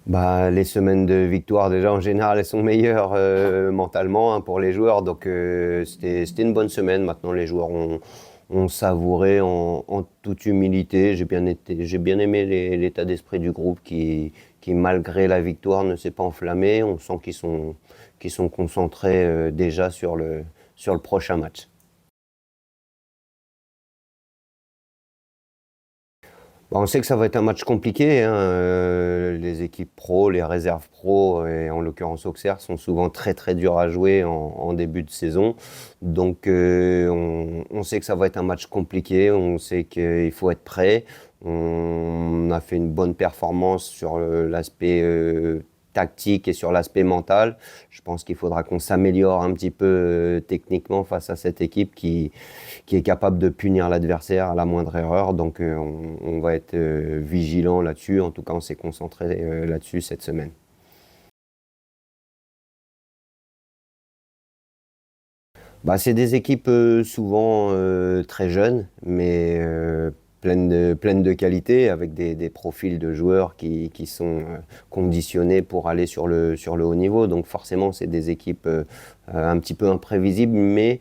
Les semaines de victoire, déjà, en général, elles sont meilleures mentalement, hein, pour les joueurs. Donc, c'était une bonne semaine. Maintenant, les joueurs ont savouré en toute humilité. J'ai bien aimé l'état d'esprit du groupe qui, malgré la victoire, ne s'est pas enflammé. On sent qu'ils sont concentrés déjà sur le prochain match. On sait que ça va être un match compliqué, hein. Les équipes pro, les réserves pro, et en l'occurrence Auxerre, sont souvent très très dures à jouer en début de saison. Donc on sait que ça va être un match compliqué, on sait qu'il faut être prêt. On a fait une bonne performance sur l'aspect tactique et sur l'aspect mental. Je pense qu'il faudra qu'on s'améliore un petit peu techniquement face à cette équipe qui est capable de punir l'adversaire à la moindre erreur. Donc on va être vigilant là-dessus. En tout cas, on s'est concentré là-dessus cette semaine. C'est des équipes souvent très jeunes, mais pleines de qualité, avec des profils de joueurs qui sont conditionnés pour aller sur le haut niveau. Donc forcément, c'est des équipes un petit peu imprévisibles, mais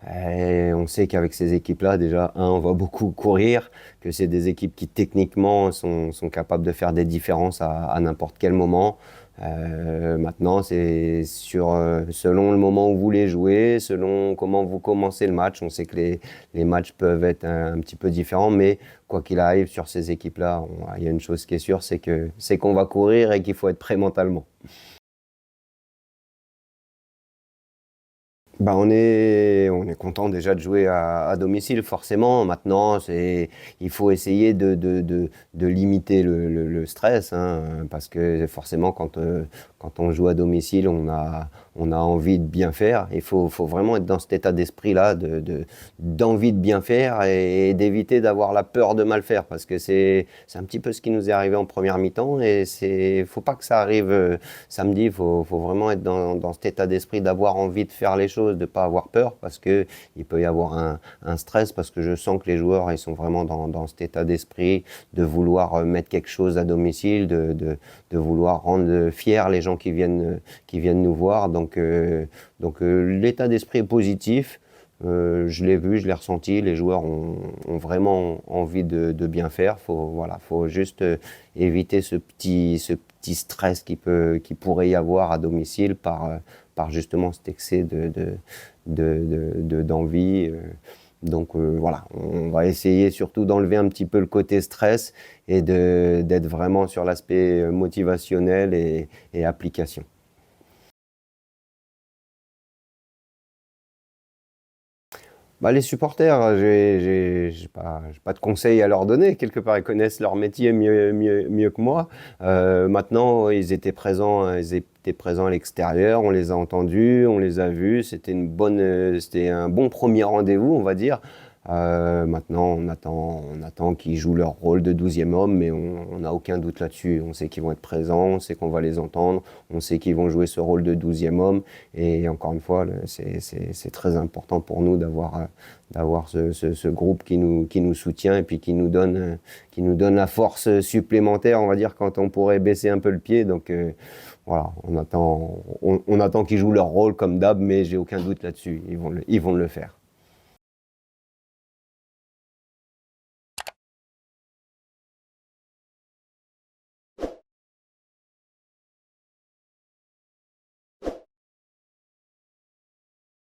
on sait qu'avec ces équipes-là, déjà, on va beaucoup courir, que c'est des équipes qui techniquement sont capables de faire des différences à n'importe quel moment. Maintenant, c'est selon le moment où vous les jouez, selon comment vous commencez le match. On sait que les matchs peuvent être un petit peu différents, mais quoi qu'il arrive sur ces équipes-là, il y a une chose qui est sûre, c'est qu'on va courir et qu'il faut être prêt mentalement. On est content déjà de jouer à domicile, forcément. Maintenant, il faut essayer de limiter le stress, hein, parce que forcément, quand on joue à domicile, on a envie de bien faire. Il faut vraiment être dans cet état d'esprit-là, d'envie de bien faire et d'éviter d'avoir la peur de mal faire, parce que c'est un petit peu ce qui nous est arrivé en première mi-temps et faut pas que ça arrive samedi. Il faut vraiment être dans cet état d'esprit d'avoir envie de faire les choses, de ne pas avoir peur, parce qu'il peut y avoir un stress, parce que je sens que les joueurs, ils sont vraiment dans cet état d'esprit de vouloir mettre quelque chose à domicile, de vouloir rendre fiers les gens qui viennent nous voir. Donc l'état d'esprit est positif. Je l'ai vu, je l'ai ressenti. Les joueurs ont vraiment envie de bien faire. Faut juste éviter ce petit stress qui pourrait y avoir à domicile par justement cet excès d'envie. Donc voilà, on va essayer surtout d'enlever un petit peu le côté stress et d'être vraiment sur l'aspect motivationnel et application. Les supporters, j'ai pas de conseils à leur donner. Quelque part, ils connaissent leur métier mieux que moi. Maintenant, ils étaient présents à l'extérieur. On les a entendus, on les a vus. C'était un bon premier rendez-vous, on va dire. Maintenant, on attend qu'ils jouent leur rôle de 12e homme, mais on n'a aucun doute là-dessus. On sait qu'ils vont être présents, on sait qu'on va les entendre, on sait qu'ils vont jouer ce rôle de 12e homme. Et encore une fois, c'est très important pour nous d'avoir ce groupe qui nous soutient et puis qui nous donne la force supplémentaire, on va dire, quand on pourrait baisser un peu le pied. Donc voilà, on attend qu'ils jouent leur rôle comme d'hab, mais j'ai aucun doute là-dessus. Ils vont le faire.